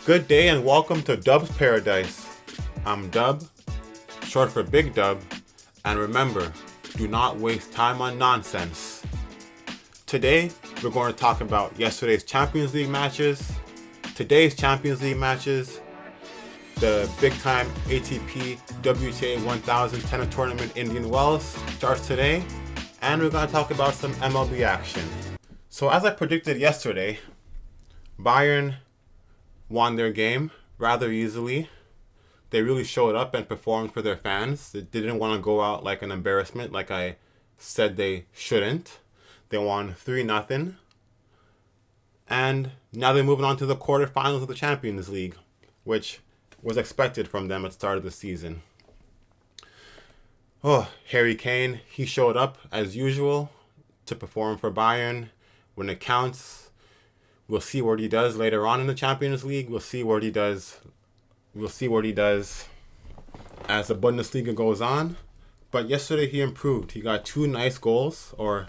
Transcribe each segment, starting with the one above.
Good day and welcome to Dub's Paradise. I'm Dub, short for Big Dub, and remember, do not waste time on nonsense. Today, we're going to talk about yesterday's Champions League matches, today's Champions League matches, the big-time ATP WTA 1000 tennis tournament in Indian Wells starts today, and we're going to talk about some MLB action. So as I predicted yesterday, Bayern won their game rather easily. They really showed up and performed for their fans. They didn't want to go out like an embarrassment like I said they shouldn't. They won 3-0. And now they're moving on to the quarterfinals of the Champions League, which was expected from them at the start of the season. Harry Kane, he showed up as usual to perform for Bayern when it counts. We'll see what he does later on in the Champions League. We'll see what he does as the Bundesliga goes on. But yesterday he improved. He got two nice goals, or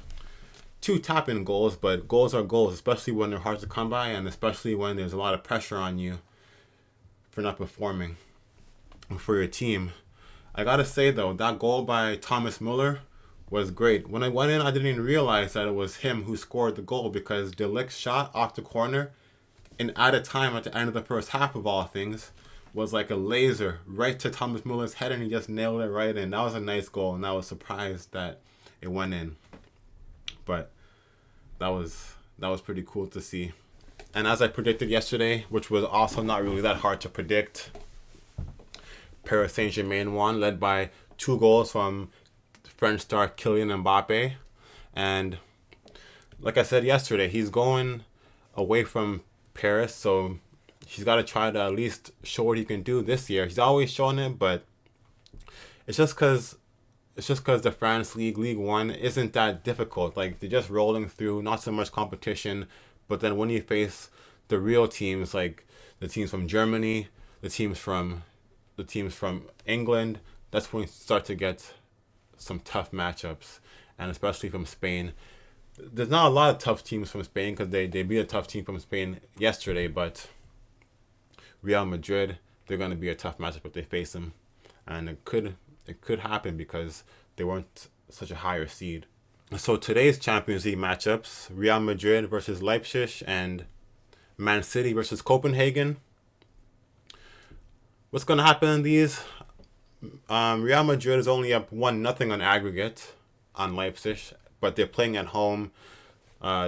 two tap-in goals, but goals are goals, especially when they're hard to come by and especially when there's a lot of pressure on you for not performing for your team. I gotta say though, that goal by Thomas Müller was great. When I went in, I didn't even realize that it was him who scored the goal because De Ligt's shot off the corner and at a time at the end of the first half of all things was like a laser right to Thomas Müller's head and he just nailed it right in. That was a nice goal and I was surprised that it went in. But that was pretty cool to see. And as I predicted yesterday, which was also not really that hard to predict, Paris Saint-Germain won, led by 2 goals from French star Kylian Mbappe. And like I said yesterday, he's going away from Paris, so he's got to try to at least show what he can do this year. He's always shown it, but it's just because the France League, League One, isn't that difficult. Like, they're just rolling through, not so much competition. But then when you face the real teams, like the teams from Germany, the teams from England, that's when you start to get some tough matchups, and especially from Spain. There's not a lot of tough teams from Spain because they beat a tough team from Spain yesterday, but Real Madrid, they're going to be a tough matchup if they face them, and it could happen because they weren't such a higher seed. So today's Champions League matchups: Real Madrid versus Leipzig and Man City versus Copenhagen. What's going to happen in these? Real Madrid is only up 1-0 on aggregate on Leipzig, but they're playing at home.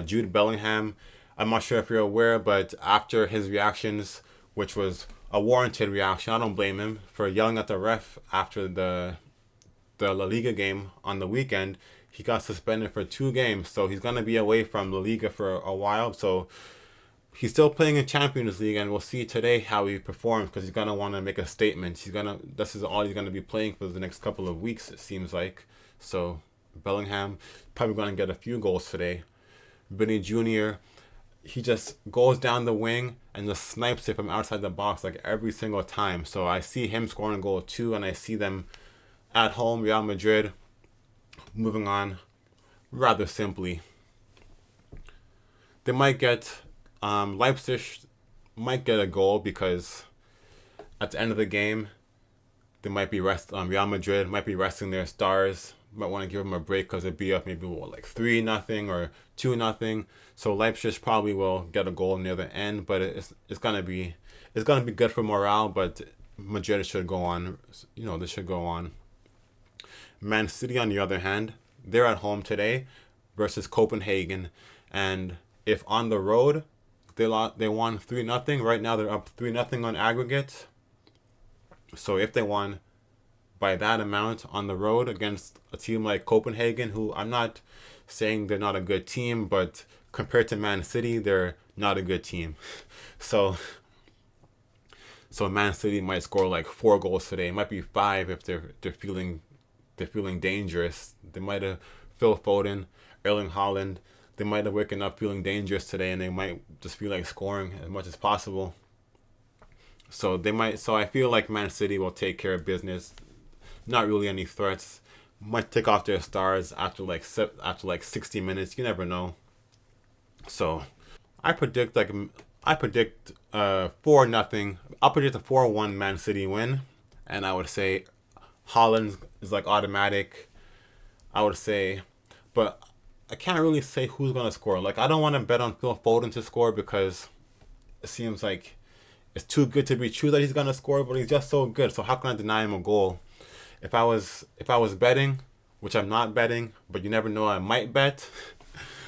Jude Bellingham, I'm not sure if you're aware, but after his reactions, which was a warranted reaction, I don't blame him for yelling at the ref after the La Liga game on the weekend, he got suspended for 2 games, so he's going to be away from La Liga for a while. So he's still playing in Champions League, and we'll see today how he performs because he's going to want to make a statement. This is all he's going to be playing for the next couple of weeks, it seems like. So Bellingham probably going to get a few goals today. Vinny Jr., he just goes down the wing and just snipes it from outside the box like every single time. So I see him scoring a goal too, and I see them at home, Real Madrid, moving on rather simply. They might get Leipzig might get a goal because at the end of the game, they might be Real Madrid might be resting their stars. Might want to give them a break because it'd be up maybe like 3-0 or 2-0. So Leipzig probably will get a goal near the end, but it's gonna be good for morale. But Madrid should go on. They should go on. Man City, on the other hand, they're at home today versus Copenhagen, and if on the road they won 3-0. Right now they're up 3-0 on aggregate. So if they won by that amount on the road against a team like Copenhagen, who I'm not saying they're not a good team, but compared to Man City, they're not a good team. So Man City might score like 4 goals today. It might be 5 if they're feeling dangerous. They might have Phil Foden, Erling Haaland. They might have waken up feeling dangerous today, and they might just feel like scoring as much as possible. So I feel like Man City will take care of business. Not really any threats. Might take off their stars after like 60 minutes. You never know. So I predict 4-0. I'll predict a 4-1 Man City win, and I would say Holland is like automatic. I would say, but I can't really say who's gonna score. Like I don't want to bet on Phil Foden to score because it seems like it's too good to be true that he's gonna score, but he's just so good. So how can I deny him a goal? If I was betting, which I'm not betting, but you never know, I might bet.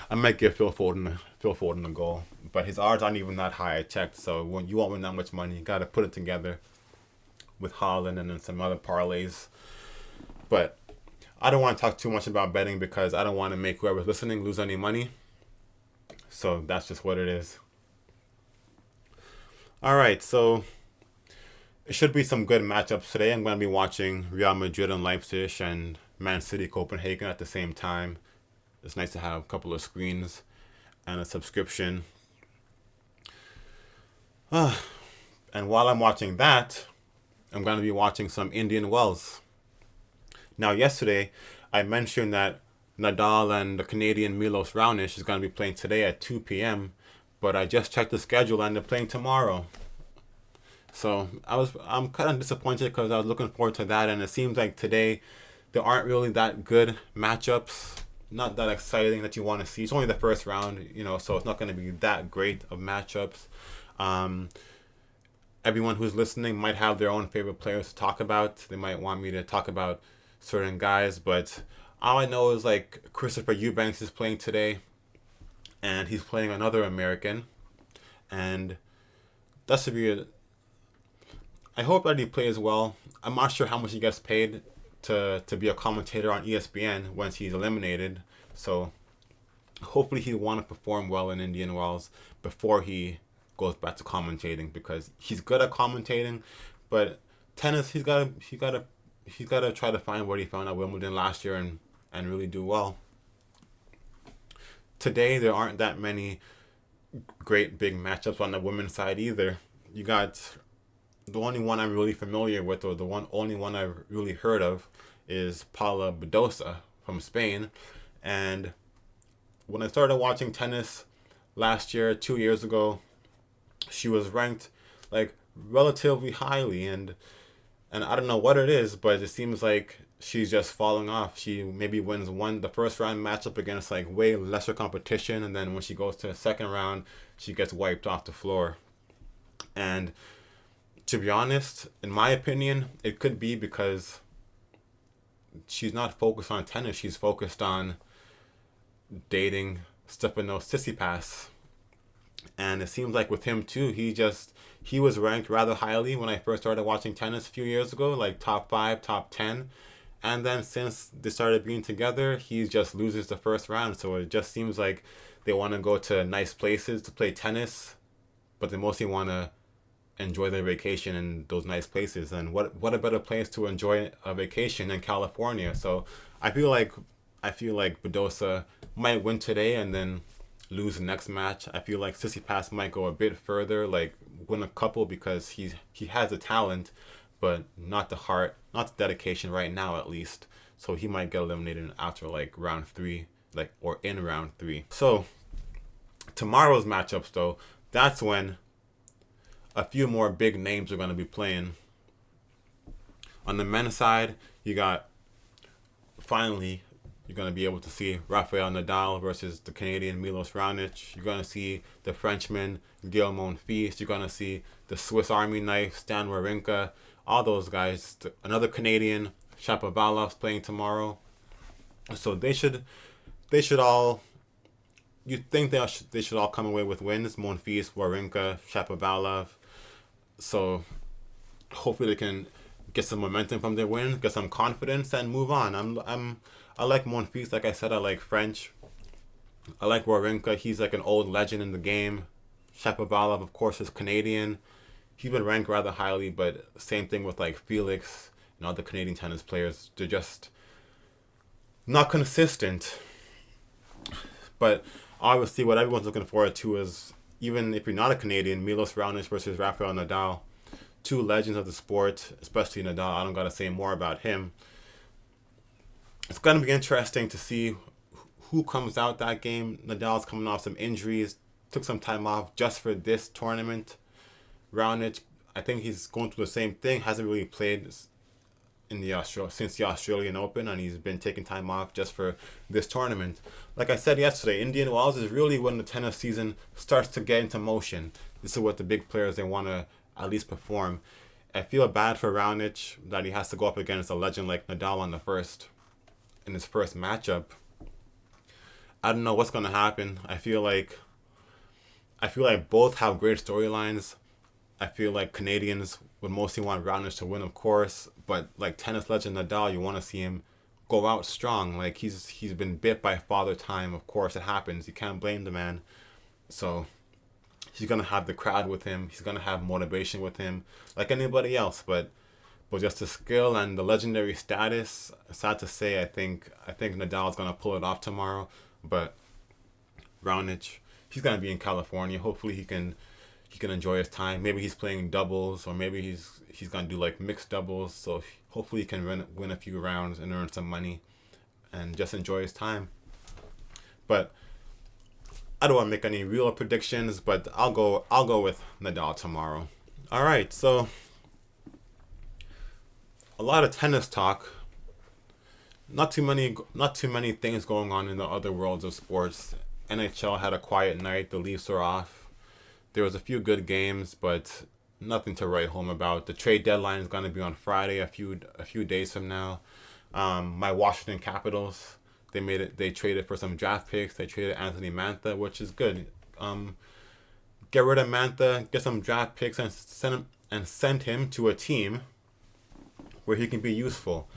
I might give Phil Foden a goal, but his odds aren't even that high. I checked, so when you won't win that much money, you got to put it together with Holland and then some other parlays. But I don't want to talk too much about betting because I don't want to make whoever's listening lose any money. So that's just what it is. All right, so it should be some good matchups today. I'm going to be watching Real Madrid and Leipzig and Man City Copenhagen at the same time. It's nice to have a couple of screens and a subscription. And while I'm watching that, I'm going to be watching some Indian Wells. Now, yesterday, I mentioned that Nadal and the Canadian Milos Raonic is going to be playing today at 2 p.m., but I just checked the schedule and they're playing tomorrow. So I'm kind of disappointed because I was looking forward to that, and it seems like today there aren't really that good matchups, not that exciting that you want to see. It's only the first round, so it's not going to be that great of matchups. Everyone who's listening might have their own favorite players to talk about. They might want me to talk about certain guys, but all I know is like Christopher Eubanks is playing today, and he's playing another American, and that should be I hope that he plays well. I'm not sure how much he gets paid to be a commentator on ESPN once he's eliminated, so hopefully he'll want to perform well in Indian Wells before he goes back to commentating, because he's good at commentating, but tennis he's got to try to find what he found at Wimbledon last year and really do well. Today there aren't that many great big matchups on the women's side either. You got the only one I'm really familiar with, or only one I've really heard of, is Paula Badosa from Spain. And when I started watching tennis last year, 2 years ago, she was ranked like relatively highly, and I don't know what it is, but it seems like she's just falling off. She maybe wins the first round matchup against like way lesser competition, and then when she goes to the second round, she gets wiped off the floor. And to be honest, in my opinion, it could be because she's not focused on tennis. She's focused on dating Stefanos Tsitsipas. And it seems like with him too, he was ranked rather highly when I first started watching tennis a few years ago, like top 5, top 10. And then since they started being together, he just loses the first round. So it just seems like they want to go to nice places to play tennis, but they mostly want to enjoy their vacation in those nice places. And what a better place to enjoy a vacation than California. So I feel like Badosa might win today and then lose the next match. I feel like Tsitsipas might go a bit further, like win a couple, because he has the talent, but not the heart, not the dedication right now at least. So he might get eliminated after like round 3, or in round 3. So tomorrow's matchups though, that's when a few more big names are going to be playing. On the men's side, you're going to be able to see Rafael Nadal versus the Canadian Milos Raonic. You're going to see the Frenchman Guillaume Monfils. You're going to see the Swiss Army knife Stan Wawrinka. All those guys. Another Canadian, Shapovalov's playing tomorrow. So they should all. You think they should all come away with wins? Monfils, Wawrinka, Shapovalov. So hopefully they can get some momentum from their win, get some confidence, and move on. I like Monfils, like I said. I like French. I like Wawrinka. He's like an old legend in the game. Shapovalov, of course, is Canadian. He's been ranked rather highly, but same thing with like Felix and other Canadian tennis players. They're just not consistent. But obviously, what everyone's looking forward to is, even if you're not a Canadian, Milos Raonic versus Rafael Nadal. Two legends of the sport, especially Nadal. I don't got to say more about him. It's going to be interesting to see who comes out that game. Nadal's coming off some injuries, took some time off just for this tournament. Raonic, I think he's going through the same thing. Hasn't really played since the Australian Open, and he's been taking time off just for this tournament. Like I said yesterday, Indian Wells is really when the tennis season starts to get into motion. This is what the big players they want to at least perform. I feel bad for Raonic that he has to go up against a legend like Nadal in his first matchup. I don't know what's gonna happen. I feel like both have great storylines. I feel like Canadians would mostly want Raonic to win, of course, but like tennis legend Nadal, you want to see him go out strong. Like he's been bit by father time. Of course, it happens. You can't blame the man. So he's gonna have the crowd with him. He's gonna have motivation with him, like anybody else. But just the skill and the legendary status. Sad to say, I think Nadal's gonna pull it off tomorrow. But Raonic, he's gonna be in California. Hopefully he can enjoy his time. Maybe he's playing doubles, or maybe he's gonna do like mixed doubles. So hopefully he can win a few rounds and earn some money, and just enjoy his time. But I don't want to make any real predictions, but I'll go with Nadal tomorrow. All right, so a lot of tennis talk. Not too many things going on in the other worlds of sports. NHL had a quiet night. The Leafs are off. There was a few good games, but nothing to write home about. The trade deadline is going to be on Friday, a few days from now. My Washington Capitals, they traded for some draft picks. They traded Anthony Mantha, which is good. Get rid of Mantha, get some draft picks, and send him to a team where he can be useful.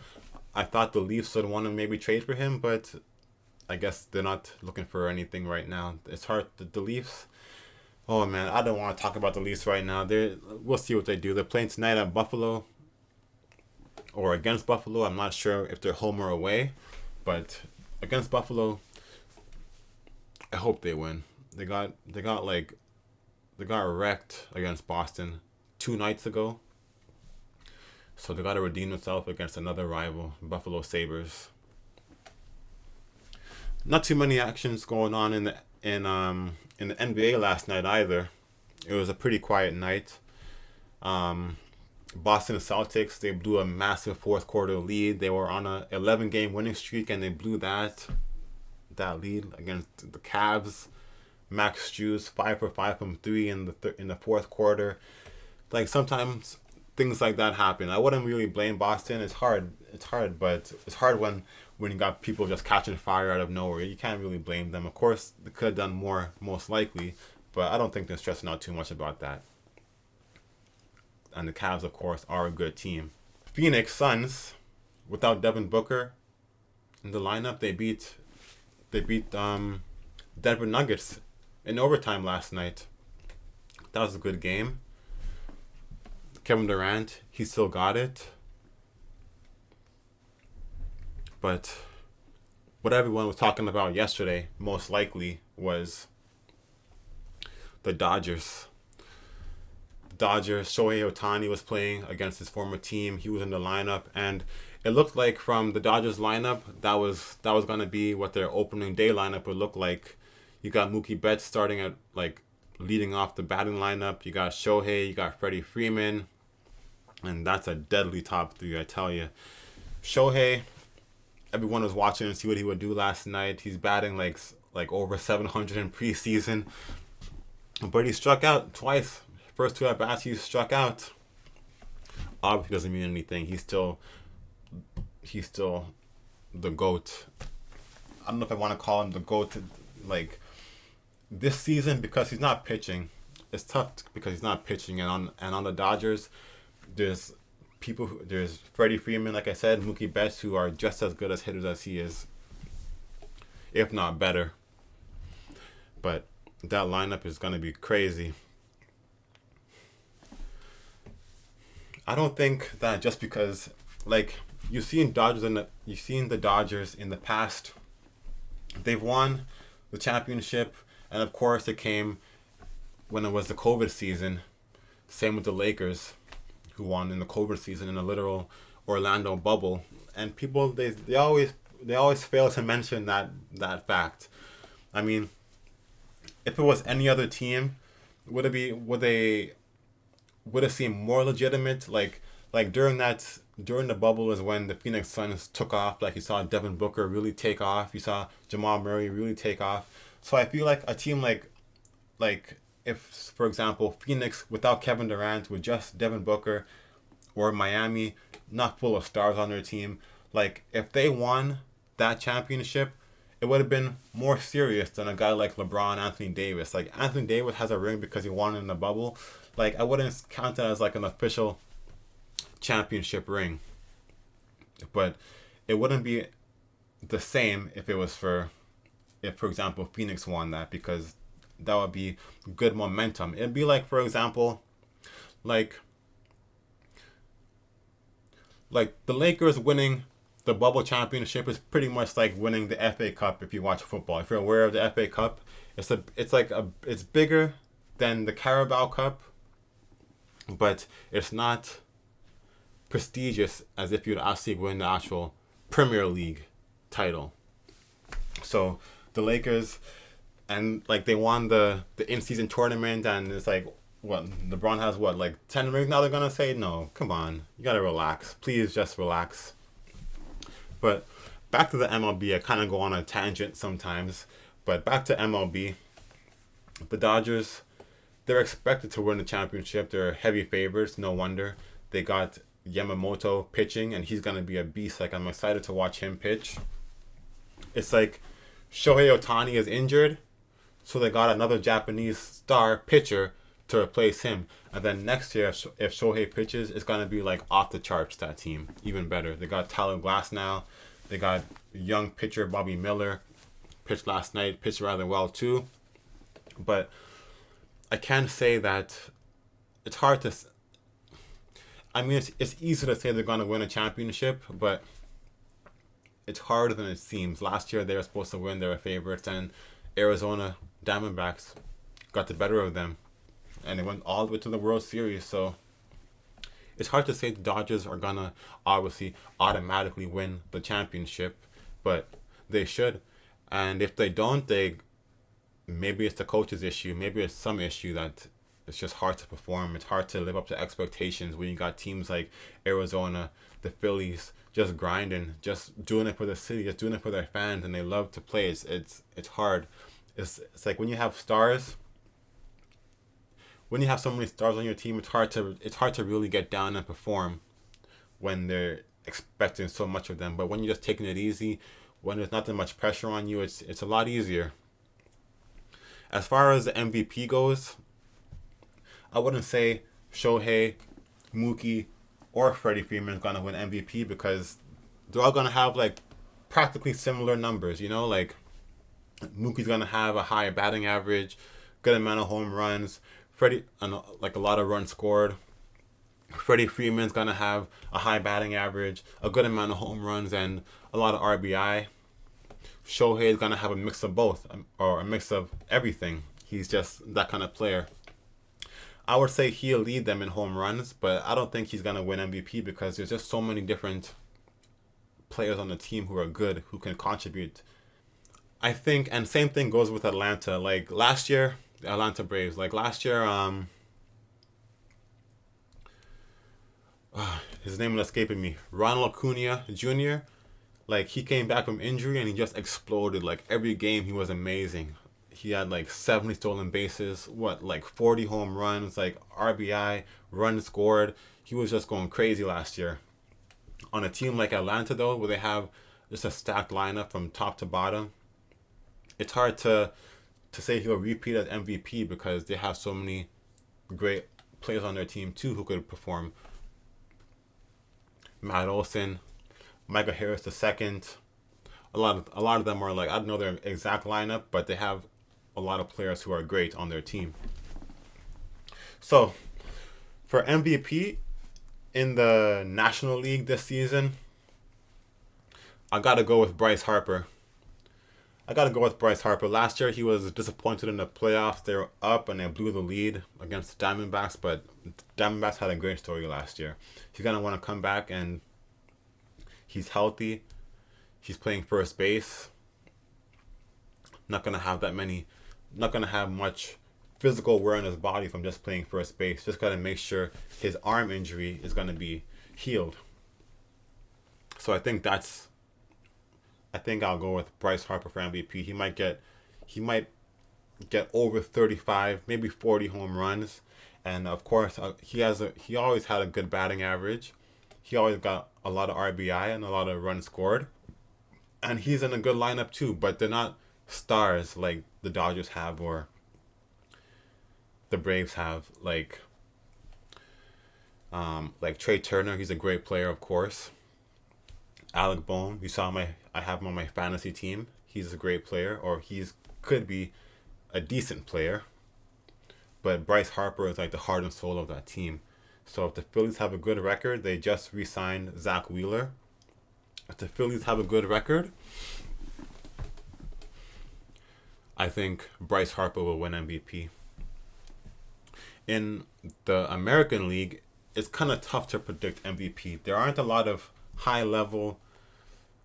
I thought the Leafs would want to maybe trade for him, but I guess they're not looking for anything right now. It's hard. The Leafs. Oh man, I don't want to talk about the Leafs right now. We'll see what they do. They're playing tonight at Buffalo, or against Buffalo. I'm not sure if they're home or away, but against Buffalo, I hope they win. They got wrecked against Boston 2 nights ago. So they got to redeem themselves against another rival, Buffalo Sabres. Not too many actions going on in the NBA last night either. It was a pretty quiet night. Boston Celtics, they blew a massive fourth quarter lead. They were on a 11-game winning streak, and they blew that lead against the Cavs. Max Strus 5 for 5 from 3 in the fourth quarter. Like sometimes things like that happen. I wouldn't really blame Boston. It's hard, but it's hard when you got people just catching fire out of nowhere. You can't really blame them. Of course, they could have done more, most likely, but I don't think they're stressing out too much about that. And the Cavs, of course, are a good team. Phoenix Suns, without Devin Booker in the lineup, they beat Denver Nuggets in overtime last night. That was a good game. Kevin Durant, he still got it. But what everyone was talking about yesterday, most likely, was the Dodgers. Shohei Ohtani was playing against his former team. He was in the lineup, and it looked like from the Dodgers lineup, that was going to be what their opening day lineup would look like. You got Mookie Betts starting at leading off the batting lineup. You got Shohei, you got Freddie Freeman, and that's a deadly top three, I tell you. Shohei, everyone was watching and see what he would do last night. He's batting like over 700 in preseason, but he struck out twice. First 2 at bats, he struck out. Obviously, doesn't mean anything. He's still the GOAT. I don't know if I want to call him the GOAT this season because he's not pitching. It's tough because he's not pitching, and on the Dodgers, there's Freddie Freeman, like I said, Mookie Betts, who are just as good as hitters as he is, if not better. But that lineup is going to be crazy. I don't think that just because you've seen the Dodgers in the past, they've won the championship, and of course it came when it was the COVID season. Same with the Lakers, who won in the COVID season in a literal Orlando bubble, and people they always fail to mention that fact. I mean, if it was any other team, would would have seemed more legitimate. Like during the bubble is when the Phoenix Suns took off. Like you saw Devin Booker really take off. You saw Jamal Murray really take off. So I feel like a team like if, for example, Phoenix without Kevin Durant with just Devin Booker, or Miami not full of stars on their team, like if they won that championship, it would have been more serious than a guy like LeBron, Anthony Davis. Like Anthony Davis has a ring because he won in the bubble. Like I wouldn't count that as like an official championship ring. But it wouldn't be the same if for example Phoenix won that, because that would be good momentum. It'd be like, for example, like the Lakers winning the bubble championship is pretty much like winning the FA Cup. If you watch football, if you're aware of the FA Cup, it's bigger than the Carabao Cup, but it's not prestigious as if you'd actually win the actual Premier League title. So the Lakers, and like they won the in-season tournament, and it's like, what, LeBron has what, like 10 rings now? They're gonna say, no, come on, you gotta relax, please, just relax. But back to the MLB. I kind of go on a tangent sometimes, but back to MLB. The Dodgers, they're expected to win the championship. They're heavy favorites, no wonder. They got Yamamoto pitching, and he's gonna be a beast. Like I'm excited to watch him pitch. It's like Shohei Ohtani is injured, so they got another Japanese star pitcher to replace him. And then next year, if Shohei pitches, it's going to be like off the charts, that team. Even better. They got Tyler Glass now. They got young pitcher Bobby Miller. Pitched last night. Pitched rather well too. But I can say that it's hard to... I mean, it's easy to say they're going to win a championship, but it's harder than it seems. Last year, they were supposed to win. They were favorites, and Arizona Diamondbacks got the better of them, and they went all the way to the World Series. So it's hard to say the Dodgers are gonna obviously automatically win the championship, but they should. And if they don't, maybe it's the coach's issue. Maybe it's some issue that it's just hard to perform. It's hard to live up to expectations when you got teams like Arizona, the Phillies, just grinding, just doing it for the city, just doing it for their fans, and they love to play. It's hard. It's like when you have stars. When you have so many stars on your team, it's hard to really get down and perform when they're expecting so much of them. But when you're just taking it easy, when there's not that much pressure on you, it's a lot easier. As far as the MVP goes, I wouldn't say Shohei, Mookie, or Freddie Freeman is gonna win MVP, because they're all gonna have like practically similar numbers. You know, like Mookie's gonna have a high batting average, good amount of home runs. Freddie, like a lot of runs scored. Freddie Freeman's gonna have a high batting average, a good amount of home runs, and a lot of RBI. Shohei is gonna have a mix of both, or a mix of everything. He's just that kind of player. I would say he'll lead them in home runs, but I don't think he's gonna win MVP, because there's just so many different players on the team who are good, who can contribute. I think, and same thing goes with Atlanta. Like last year, the Atlanta Braves. Like last year, his name is escaping me. Ronald Acuna Jr. Like he came back from injury and he just exploded. Like every game he was amazing. He had like 70 stolen bases, like 40 home runs, like RBI, runs scored. He was just going crazy last year. On a team like Atlanta though, where they have just a stacked lineup from top to bottom, it's hard to say he'll repeat as MVP, because they have so many great players on their team too who could perform. Matt Olson, Michael Harris II. A lot of them are like, I don't know their exact lineup, but they have a lot of players who are great on their team. So for MVP in the National League this season, I gotta go with Bryce Harper. Last year he was disappointed in the playoffs. They were up and they blew the lead against the Diamondbacks, but the Diamondbacks had a great story last year. He's going to want to come back, and he's healthy. He's playing first base. Not going to have much physical wear on his body from just playing first base. Just got to make sure his arm injury is going to be healed. So I think I'll go with Bryce Harper for MVP. He might get over 35, maybe 40 home runs, and of course he always had a good batting average. He always got a lot of RBI and a lot of runs scored, and he's in a good lineup too. But they're not stars like the Dodgers have or the Braves have. Like Trey Turner, he's a great player, of course. Alec Bohm, I have him on my fantasy team. He's a great player, or could be a decent player. But Bryce Harper is like the heart and soul of that team. So if the Phillies have a good record, they just re-signed Zach Wheeler. If the Phillies have a good record, I think Bryce Harper will win MVP. In the American League, it's kind of tough to predict MVP. There aren't a lot of high-level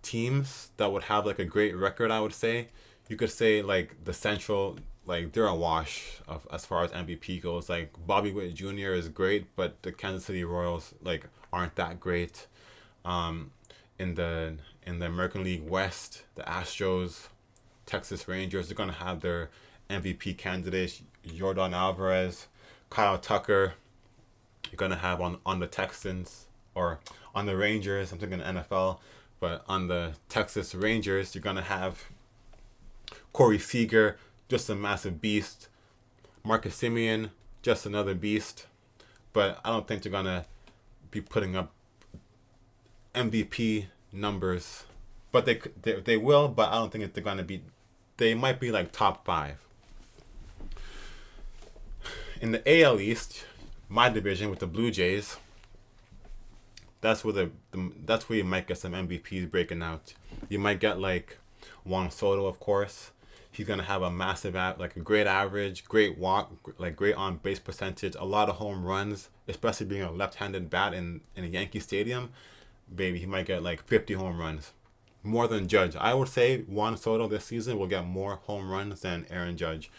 teams that would have like a great record, I would say. You could say like the Central, like they're a wash as far as MVP goes. Like Bobby Witt Jr. is great, but the Kansas City Royals like aren't that great. In the American League West, the Astros, Texas Rangers, they're gonna have their MVP candidates: Yordan Alvarez, Kyle Tucker. You're gonna have on the Texans or on the Rangers. I'm thinking NFL, but on the Texas Rangers, you're gonna have Corey Seager, just a massive beast. Marcus Semien, just another beast. But I don't think they're gonna be putting up MVP numbers. But they will. But I don't think they're gonna be. They might be like top 5. In the AL East, my division with the Blue Jays, that's where that's where you might get some MVPs breaking out. You might get like Juan Soto, of course. He's gonna have a massive like a great average, great walk, like great on base percentage, a lot of home runs, especially being a left-handed bat in a Yankee Stadium. Baby, he might get like 50 home runs, more than Judge. I would say Juan Soto this season will get more home runs than Aaron Judge.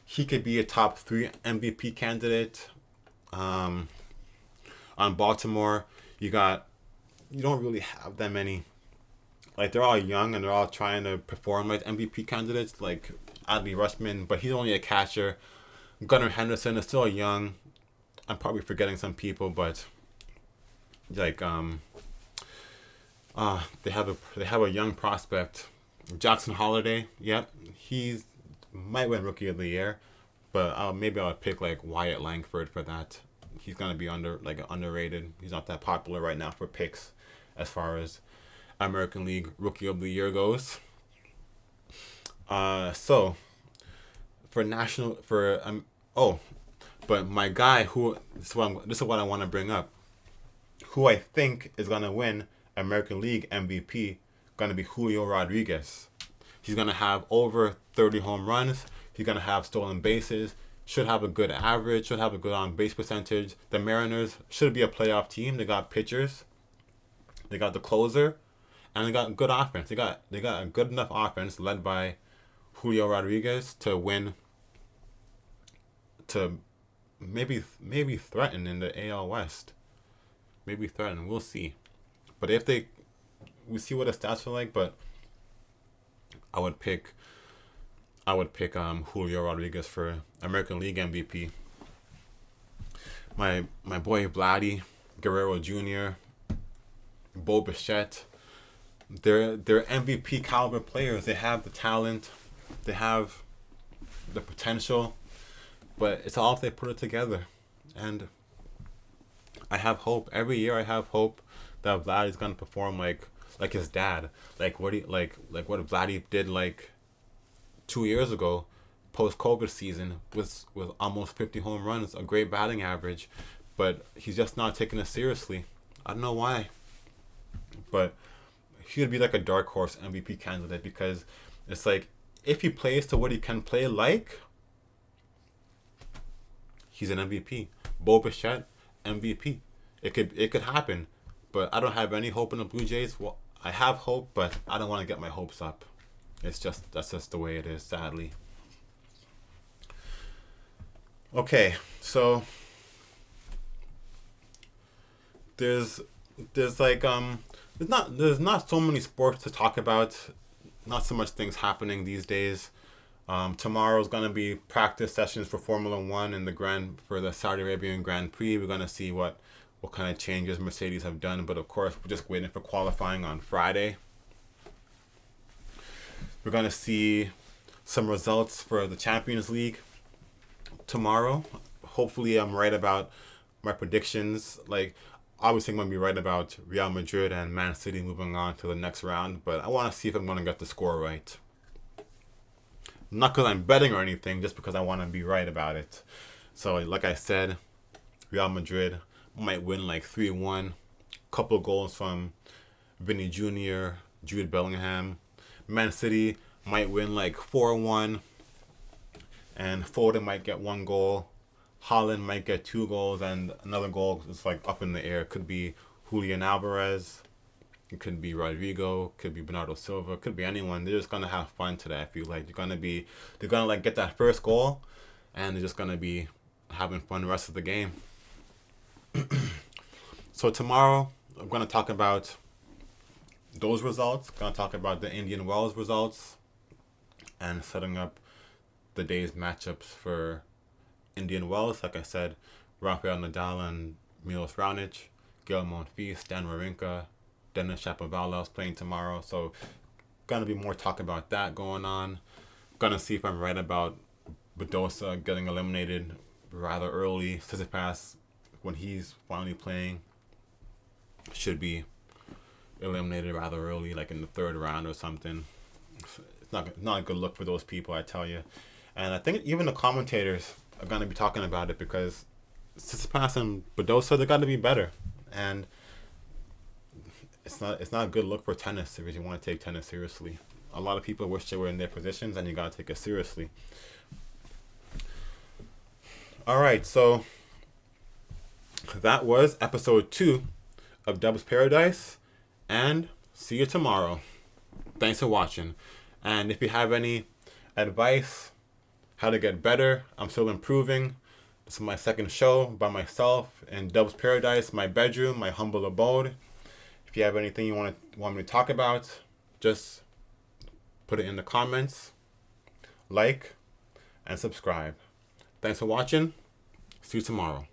He could be a top 3 MVP candidate. On Baltimore, you don't really have that many. Like, they're all young and they're all trying to perform like MVP candidates, like Adley Rutschman, but he's only a catcher. Gunnar Henderson is still young. I'm probably forgetting some people, but like they have a young prospect, Jackson Holliday. Yep, he's might win Rookie of the Year, but maybe I'll pick like Wyatt Langford for that. He's gonna be underrated. He's not that popular right now for picks, as far as American League Rookie of the Year goes. So but my guy this is what I want to bring up. Who I think is gonna win American League MVP, gonna be Julio Rodriguez. He's gonna have over 30 home runs. He's gonna have stolen bases. Should have a good average. Should have a good on base percentage. The Mariners should be a playoff team. They got pitchers. They got the closer. And they got good offense. They got a good enough offense led by Julio Rodriguez to win, to maybe threaten in the AL West. Maybe threaten. We'll see. But we see what the stats are like. But I would pick Julio Rodriguez for American League MVP. My boy Vladdy Guerrero Jr., Bo Bichette. They're MVP caliber players. They have the talent, they have the potential, but it's all if they put it together. And I have hope. Every year I have hope that Vlad is gonna perform like his dad. Like what Vladdy did like 2 years ago, post COVID season with almost 50 home runs, a great batting average, but he's just not taking it seriously. I don't know why, but he would be like a dark horse MVP candidate, because it's like if he plays to what he can play like, he's an MVP. Bo Bichette, MVP. It could happen, but I don't have any hope in the Blue Jays. Well, I have hope, but I don't want to get my hopes up. That's just the way it is, sadly. Okay, so there's like there's not so many sports to talk about. Not so much things happening these days. Tomorrow's gonna be practice sessions for Formula One and for the Saudi Arabian Grand Prix. We're gonna see what kind of changes Mercedes have done, but of course we're just waiting for qualifying on Friday. We're gonna see some results for the Champions League tomorrow. Hopefully, I'm right about my predictions. Like, obviously, I'm going to be right about Real Madrid and Man City moving on to the next round, but I want to see if I'm going to get the score right. Not because I'm betting or anything, just because I want to be right about it. So, like I said, Real Madrid might win like 3-1. Couple of goals from Vinny Jr., Jude Bellingham. Man City might win like 4-1. And Foden might get 1 goal. Haaland might get 2 goals, and another goal is like up in the air. It could be Julian Alvarez. It could be Rodrigo. It could be Bernardo Silva. It could be anyone. They're just gonna have fun today. I feel like they're gonna like get that first goal, and they're just gonna be having fun the rest of the game. So tomorrow I'm gonna talk about those results. I'm gonna talk about the Indian Wells results, and setting up the day's matchups for Indian Wells. Like I said, Rafael Nadal and Milos Raonic, Gael Monfils, Dan Wawrinka, Denis Shapovalov playing tomorrow. So gonna be more talk about that going on. Gonna see if I'm right about Badosa getting eliminated rather early. Tsitsipas, when he's finally playing, should be eliminated rather early, like in the 3rd round or something. It's not a good look for those people, I tell you. And I think even the commentators are going to be talking about it, because Tsitsipas and Badosa, they got to be better. And it's not a good look for tennis if you want to take tennis seriously. A lot of people wish they were in their positions, and you got to take it seriously. All right, so that was episode 2 of Dub's Paradise, and see you tomorrow. Thanks for watching. And if you have any advice, how to get better, I'm still improving. This is my 2nd show by myself in Dub's Paradise, my bedroom, my humble abode. If you have anything you want me to talk about, just put it in the comments, like, and subscribe. Thanks for watching. See you tomorrow.